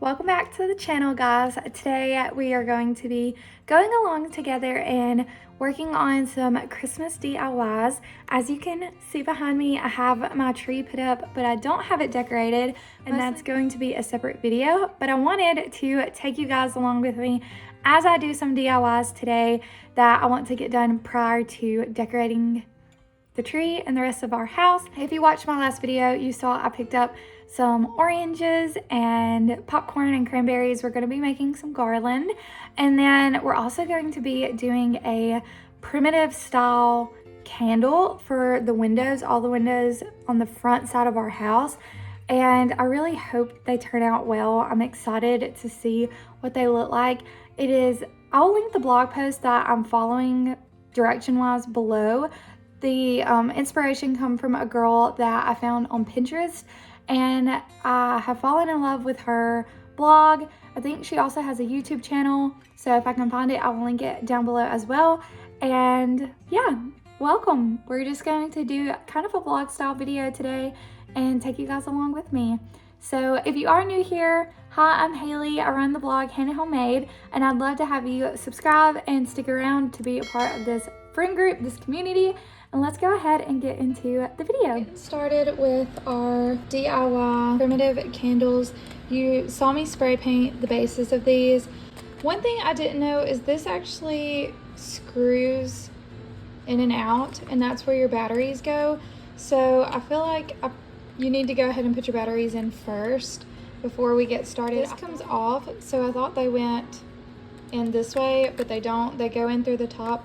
Welcome back to the channel, guys. Today we are going to be going along together and working on some Christmas DIYs. As you can see behind me, I have my tree put up, but I don't have it decorated, and that's going to be a separate video. But I wanted to take you guys along with me as I do some DIYs today that I want to get done prior to decorating the tree and the rest of our house. If you watched my last video, you saw I picked up some oranges and popcorn and cranberries. We're going to be making some garland, and then we're also going to be doing a primitive style candle for the windows, all the windows on the front side of our house, and I really hope they turn out well. I'm excited to see what they look like. I'll link the blog post that I'm following direction wise below. The inspiration come from a girl that I found on Pinterest, and I have fallen in love with her blog. I think she also has a YouTube channel, so if I can find it, I will link it down below as well. And yeah, welcome. We're just going to do kind of a vlog style video today and take you guys along with me. So if you are new here, hi, I'm Haley. I run the blog Hannah Homemade, and I'd love to have you subscribe and stick around to be a part of this friend group, this community. And let's go ahead and get into the video. Get started with our DIY primitive candles. You saw me spray paint the bases of these. One thing I didn't know is this actually screws in and out, and that's where your batteries go. So I feel like you need to go ahead and put your batteries in first before we get started. This comes off, so I thought they went in this way, but they don't. They go in through the top,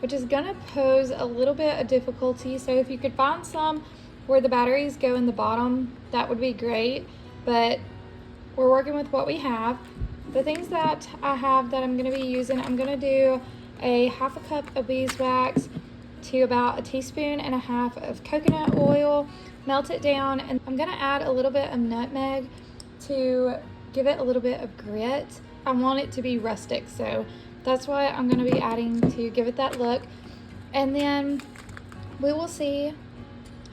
which is gonna pose a little bit of difficulty. So if you could find some where the batteries go in the bottom, that would be great, but we're working with what we have. The things that I have that I'm gonna be using, I'm gonna do a half a cup of beeswax to about 1.5 teaspoons of coconut oil, melt it down, and I'm gonna add a little bit of nutmeg to give it a little bit of grit. I want it to be rustic, so that's why I'm going to be adding to give it that look. And then we will see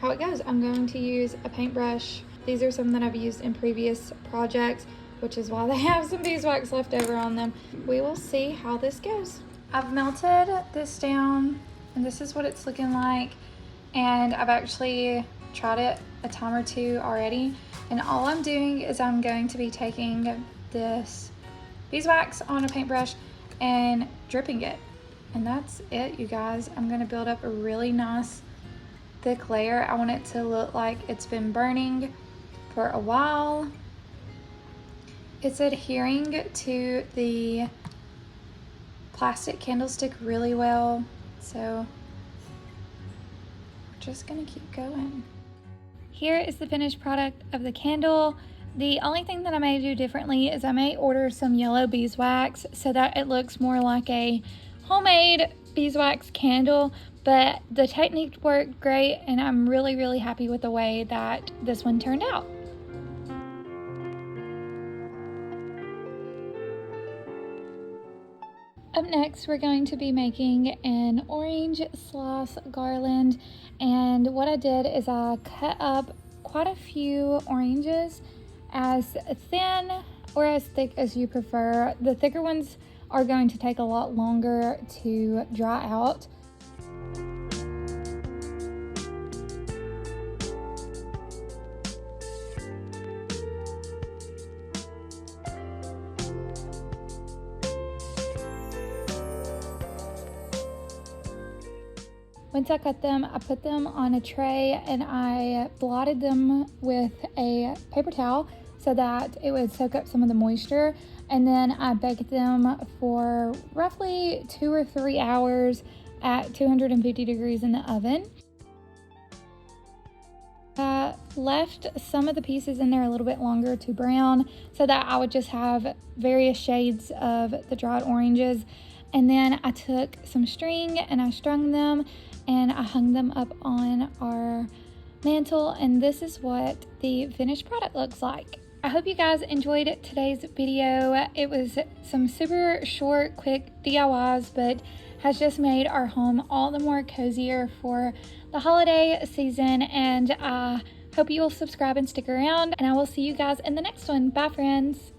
how it goes. I'm going to use a paintbrush. These are some that I've used in previous projects, which is why they have some beeswax left over on them. We will see how this goes. I've melted this down, and this is what it's looking like. And I've actually tried it a time or two already. And all I'm doing is I'm going to be taking this beeswax on a paintbrush and dripping it, and that's it, you guys. I'm gonna build up a really nice thick layer. I want it to look like it's been burning for a while. It's adhering to the plastic candlestick really well, so we're just gonna keep going. Here is the finished product of the candle. The only thing that I may do differently is I may order some yellow beeswax so that it looks more like a homemade beeswax candle, but the technique worked great, and I'm really happy with the way that this one turned out. Up next, we're going to be making an orange slice garland, and what I did is I cut up quite a few oranges, as thin or as thick as you prefer. The thicker ones are going to take a lot longer to dry out. Once I cut them, I put them on a tray and I blotted them with a paper towel so that it would soak up some of the moisture, and then I baked them for roughly 2 or 3 hours at 250 degrees in the oven. I left some of the pieces in there a little bit longer to brown so that I would just have various shades of the dried oranges, and then I took some string and I strung them and I hung them up on our mantle, and this is what the finished product looks like. I hope you guys enjoyed today's video. It was some super short, quick DIYs, but has just made our home all the more cozier for the holiday season, and I hope you will subscribe and stick around, and I will see you guys in the next one. Bye, friends.